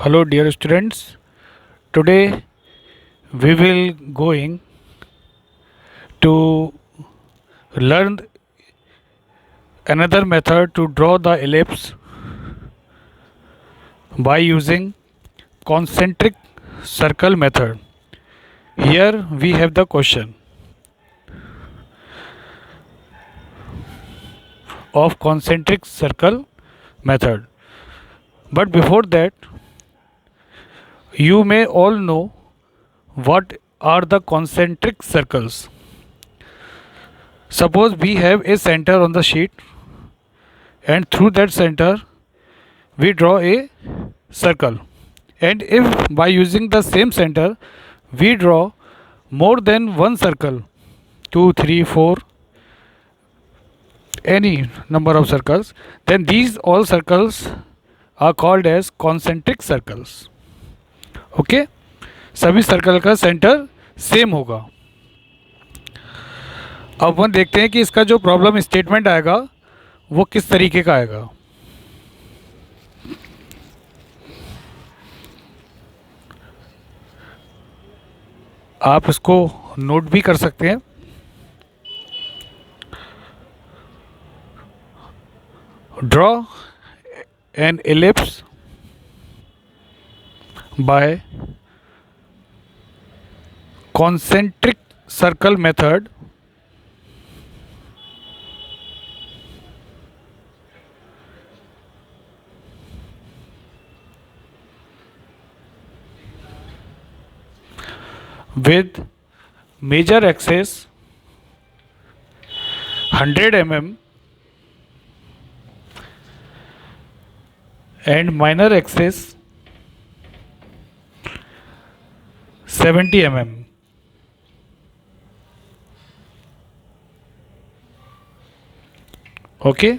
Hello dear students. Today we will going to learn another method to draw the ellipse by using concentric circle method. Here we have the question of concentric circle method. But before that, you may all know what are the concentric circles. Suppose we have a center on the sheet, and through that center we draw a circle, and if by using the same center we draw more than one circle, 2 3 4, any number of circles, then these all circles are called as concentric circles. Okay, सभी circle का centre same होगा. अब हम देखते हैं कि इसका जो प्रॉब्लम स्टेटमेंट आएगा वो किस तरीके का आएगा. आप इसको नोट भी कर सकते हैं. Draw an ellipse by concentric circle method with major axis 100 mm and minor axis 70 mm. Okay.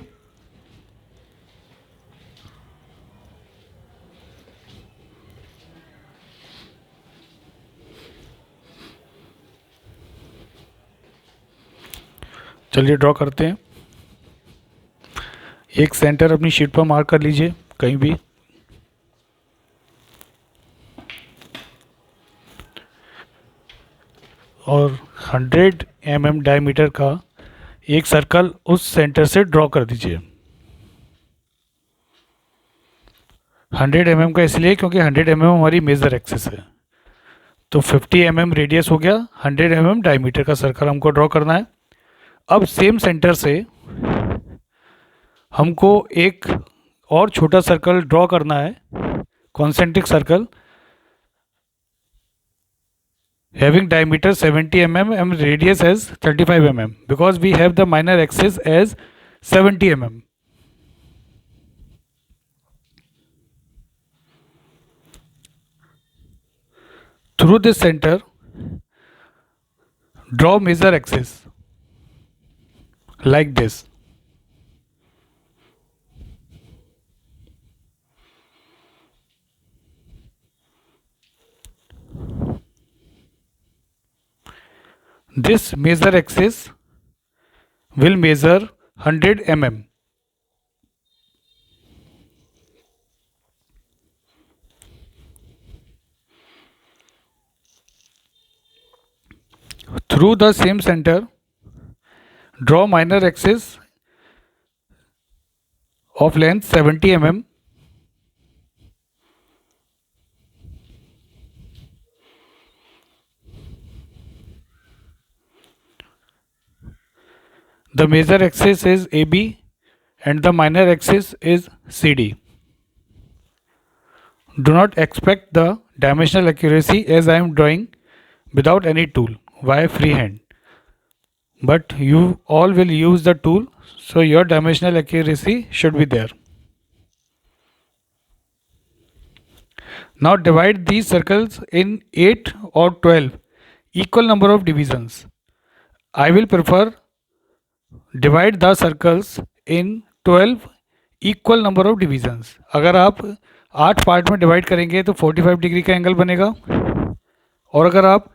चलिए ड्रॉ करते हैं. एक सेंटर अपनी शीट पर मार्क कर लीजिए कहीं भी. और 100 mm डायमीटर का एक सर्कल उस सेंटर से ड्रॉ कर दीजिए. 100 mm का इसलिए क्योंकि 100 mm हमारी मेजर एक्सिस है. तो 50 mm रेडियस हो गया. 100 mm डायमीटर का सर्कल हमको ड्रॉ करना है. अब सेम सेंटर से हमको एक और छोटा सर्कल ड्रॉ करना है, concentric circle having diameter 70 mm and radius as 35 mm because we have the minor axis as 70 mm. Through this center, draw major axis like this. This major axis will measure 100 mm. Through the same center, draw minor axis of length 70 mm. The major axis is AB and the minor axis is CD. Do not expect the dimensional accuracy as I am drawing without any tool via freehand. But you all will use the tool, so your dimensional accuracy should be there. Now divide these circles in 8 or 12 equal number of divisions. I will prefer divide the circles in 12 equal number of divisions. अगर आप 8 part में divide करेंगे तो 45 degree का angle बनेगा, और अगर आप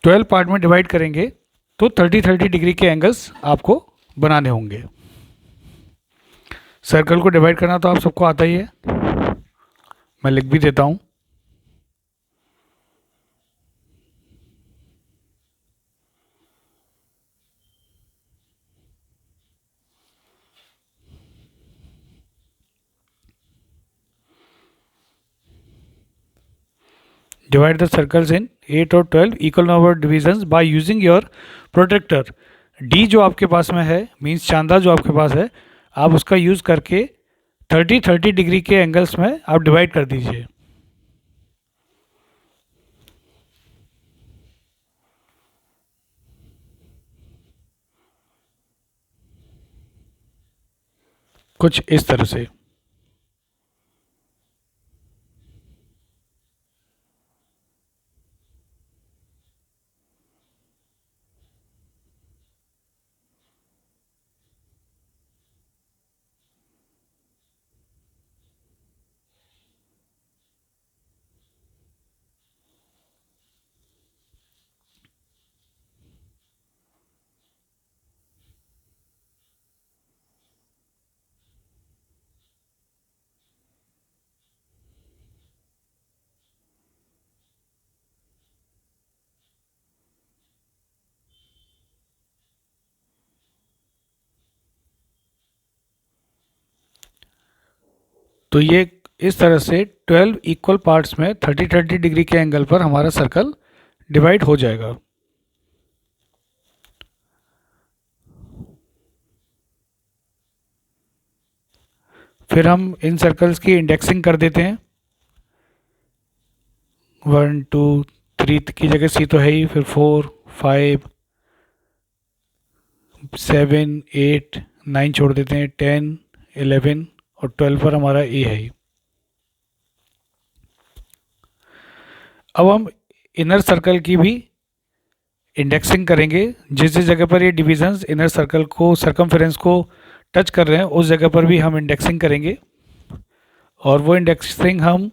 12 पार्ट में डिवाइड करेंगे तो 30 डिग्री के एंगल्स आपको बनाने होंगे. सर्कल को डिवाइड करना तो आप सबको आता ही है. मैं लिख भी देता हूँ। डिवाइड द सर्कल्स इन 8 और 12 equal number divisions by using your protractor. डी जो आपके पास में है, मीन्स चांदा जो आपके पास है, आप उसका यूज़ करके 30-30 डिग्री के एंगल्स में आप डिवाइड कर दीजिए। कुछ इस तरह से। तो ये इस तरह से 12 इक्वल पार्ट्स में 30-30 डिग्री के एंगल पर हमारा सर्कल डिवाइड हो जाएगा। फिर हम इन सर्कल्स की इंडेक्सिंग कर देते हैं। 1 2 3 की जगह सी तो है ही, फिर 4 5 7 8 9 छोड़ देते हैं, 10 11 और 12 पर हमारा ए है ही। अब हम इनर सर्कल की भी इंडेक्सिंग करेंगे। जिस जिस जगह पर ये डिविजन्स इनर सर्कल को सरकमफेरेंस को टच कर रहे हैं उस जगह पर भी हम इंडेक्सिंग करेंगे, और वो इंडेक्सिंग हम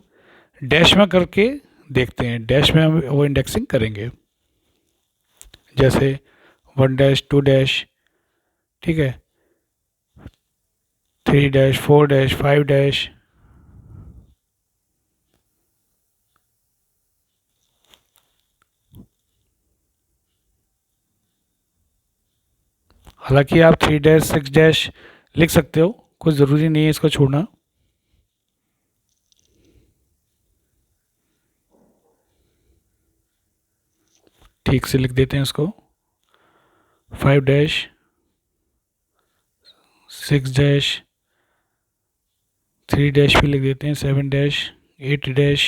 डैश में करके देखते हैं। डैश में हम वो इंडेक्सिंग करेंगे, जैसे 1 डैश 2 डैश, ठीक है, 3 डैश 4 डैश 5 डैश। हालांकि आप 3 डैश 6 डैश लिख सकते हो, कुछ ज़रूरी नहीं है इसको छोड़ना। ठीक से लिख देते हैं इसको। 5 डैश 6 डैश, 3 डैश भी लिख देते हैं, 7 dash 8 dash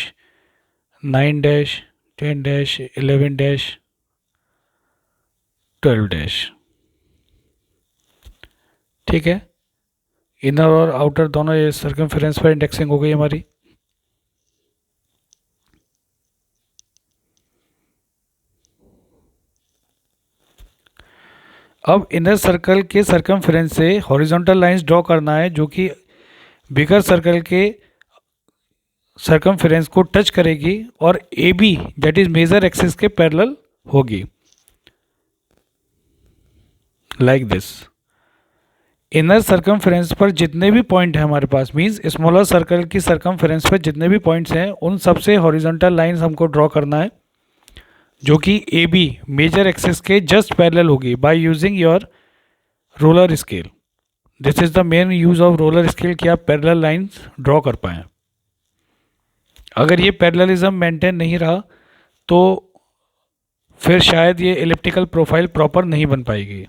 9 dash 10 dash 11 dash 12 dash. ठीक है, इनर और आउटर दोनों ये सर्कमफेरेंस पर इंडेक्सिंग हो गई हमारी। अब इनर सर्कल के सर्कमफेरेंस से हॉरिजॉन्टल लाइंस ड्रॉ करना है जो कि बिगर सर्कल के सर्कमफेरेंस को टच करेगी और A B that is major axis के पैरेलल होगी, लाइक दिस। इनर सर्कमफेरेंस पर जितने भी पॉइंट हैं हमारे पास, मींस स्मॉलर सर्कल की सर्कमफेरेंस पर जितने भी पॉइंट्स हैं उन सबसे हॉरिजॉन्टल लाइंस हमको ड्रॉ करना है जो कि ए बी मेजर एक्सिस के जस्ट पैरेलल होगी bye using your roller scale. This is the main use of roller scale कि आप पैरेलल लाइंस ड्रॉ कर पाएँ। अगर ये पैरेललिज्म मेंटेन नहीं रहा तो फिर शायद ये एलिप्टिकल प्रोफाइल प्रॉपर नहीं बन पाएगी।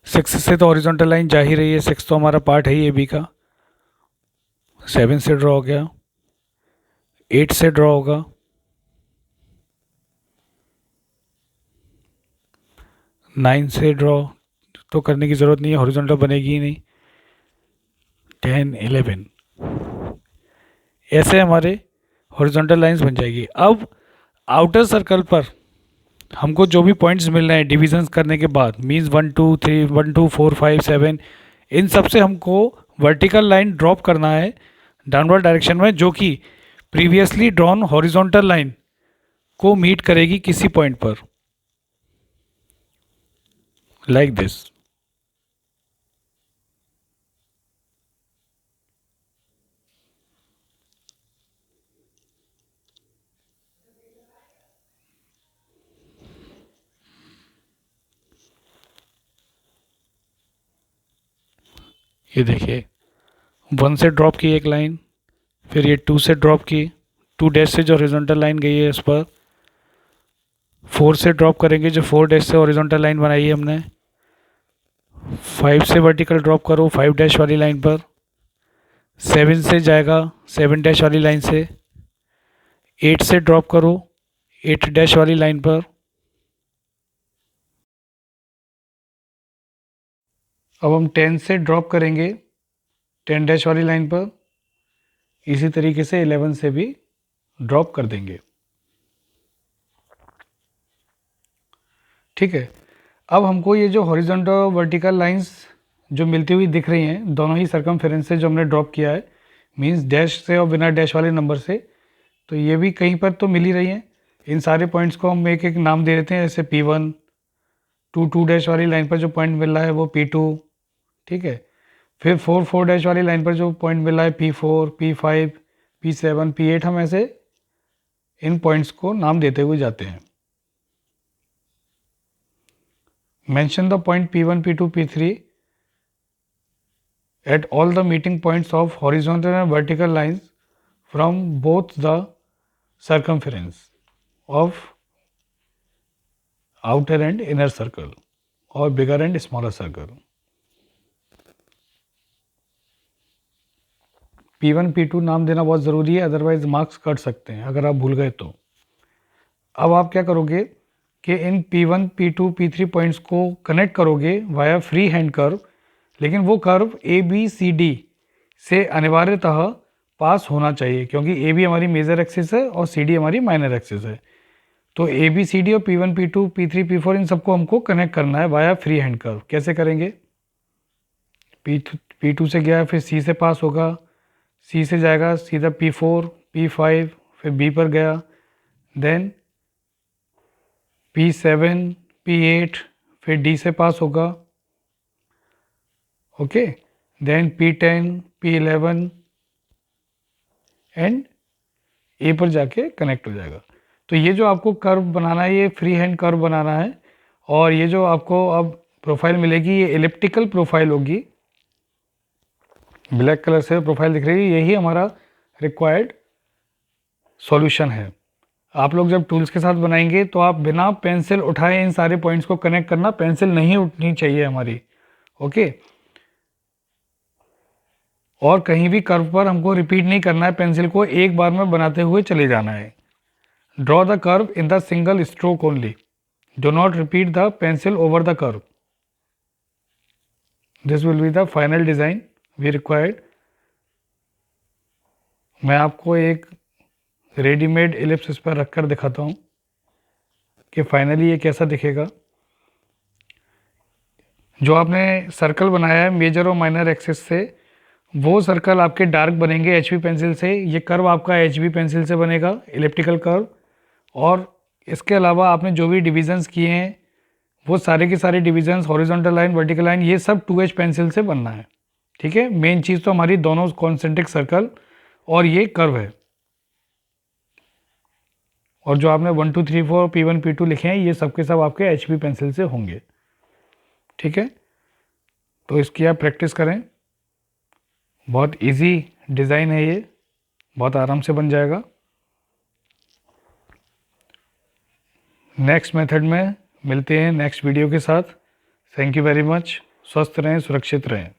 6 से तो हॉरिजॉन्टल लाइन जा ही रही है, 6 तो हमारा पार्ट है ही ए बी का। 7 से ड्रॉ हो गया, 8 से ड्रॉ होगा, 9 से ड्रॉ तो करने की ज़रूरत नहीं है, हॉरिजॉन्टल बनेगी ही नहीं, 10 11 ऐसे हमारे हॉरिजॉन्टल लाइंस बन जाएगी। अब आउटर सर्कल पर हमको जो भी पॉइंट्स मिल रहे हैं डिविजन्स करने के बाद, मीन्स 1 2 3 1 2 4 5 7, इन सब से हमको वर्टिकल लाइन ड्रॉप करना है डाउनवर्ड डायरेक्शन में जो कि प्रीवियसली ड्रॉन हॉरिजॉन्टल लाइन को मीट करेगी किसी पॉइंट पर, लाइक दिस। ये देखिए 1 से ड्रॉप की एक लाइन, फिर ये 2 से ड्रॉप की, 2 डैश से जो हॉरिजॉन्टल लाइन गई है इस पर, 4 से ड्रॉप करेंगे जो 4 डैश से हॉरिजॉन्टल लाइन बनाई है हमने, 5 से वर्टिकल ड्रॉप करो 5 डैश वाली लाइन पर, 7 से जाएगा 7 डैश वाली लाइन से, 8 से ड्रॉप करो 8 डैश वाली लाइन पर, अब हम 10 से ड्रॉप करेंगे 10 डैश वाली लाइन पर, इसी तरीके से 11 से भी ड्रॉप कर देंगे। ठीक है, अब हमको ये जो हॉरिजॉन्टल वर्टिकल लाइंस जो मिलती हुई दिख रही हैं दोनों ही सर्कमफेरेंस से जो हमने ड्रॉप किया है, मींस डैश से और बिना डैश वाले नंबर से, तो ये भी कहीं पर तो मिल ही रही हैं। इन सारे पॉइंट्स को हम एक एक नाम दे देते हैं, जैसे P1, 2 डैश वाली लाइन पर जो पॉइंट मिल रहा है वो P2, ठीक है। फिर 4 डैश वाली लाइन पर जो पॉइंट मिल रहा है P4, P5, P7, P8, हम ऐसे इन पॉइंट्स को नाम देते हुए जाते हैं। Mention the point P1, P2, P3 at all the meeting points of horizontal and vertical lines from both the circumference of outer and inner circle or bigger and smaller circle. P1, P2 नाम देना बहुत ज़रूरी है, otherwise marks cut सकते हैं अगर आप भूल गए तो। अब आप क्या करोगे कि इन P1, P2, P3 पॉइंट्स को कनेक्ट करोगे वाया फ्री हैंड कर्व, लेकिन वो कर्व ABCD से अनिवार्यतः पास होना चाहिए, क्योंकि AB हमारी मेजर एक्सिस है और CD हमारी माइनर एक्सिस है। तो ABCD और P1, P2, P3, P4 इन सबको हमको कनेक्ट करना है वाया फ्री हैंड कर्व। कैसे करेंगे? P2 से गया फिर C से पास होगा, C से जाएगा सीधा P4, P5, फिर B पर गया, देन P7, P8, फिर D से पास होगा, okay, then P10, P11 and A पर जाके कनेक्ट हो जाएगा। तो ये जो आपको कर्व बनाना है ये फ्री हैंड कर्व बनाना है, और ये जो आपको अब प्रोफाइल मिलेगी ये एलिप्टिकल प्रोफाइल होगी, ब्लैक कलर से प्रोफाइल दिख रही है, यही हमारा रिक्वायर्ड सॉल्यूशन है। आप लोग जब टूल्स के साथ बनाएंगे तो आप बिना पेंसिल उठाए इन सारे पॉइंट्स को कनेक्ट करना, पेंसिल नहीं उठनी चाहिए हमारी, ओके। और कहीं भी कर्व पर हमको रिपीट नहीं करना है, पेंसिल को एक बार में बनाते हुए चले जाना है। Draw the curve in the single stroke only, do not repeat the pencil over the curve, this will be the final design we required. मैं आपको एक रेडीमेड एलिप्स इस पर रखकर दिखाता हूँ कि फाइनली ये कैसा दिखेगा। जो आपने सर्कल बनाया है मेजर और माइनर एक्सिस से, वो सर्कल आपके डार्क बनेंगे HB पेंसिल से, ये कर्व आपका HB पेंसिल से बनेगा, इलिप्टिकल कर्व। और इसके अलावा आपने जो भी डिविजन्स किए हैं वो सारे के सारे divisions, horizontal line, vertical line, ये सब 2H पेंसिल से बनना है, ठीक है। मेन चीज़ तो हमारी दोनों कॉन्सेंट्रिक सर्कल और ये कर्व है, और जो आपने 1, 2, 3, 4 P1, P2 लिखे हैं ये सब के सब आपके HB पेंसिल से होंगे, ठीक है। तो इसकी आप प्रैक्टिस करें, बहुत इजी डिज़ाइन है ये, बहुत आराम से बन जाएगा। नेक्स्ट मेथड में मिलते हैं नेक्स्ट वीडियो के साथ। Thank you very much. स्वस्थ रहें, सुरक्षित रहें।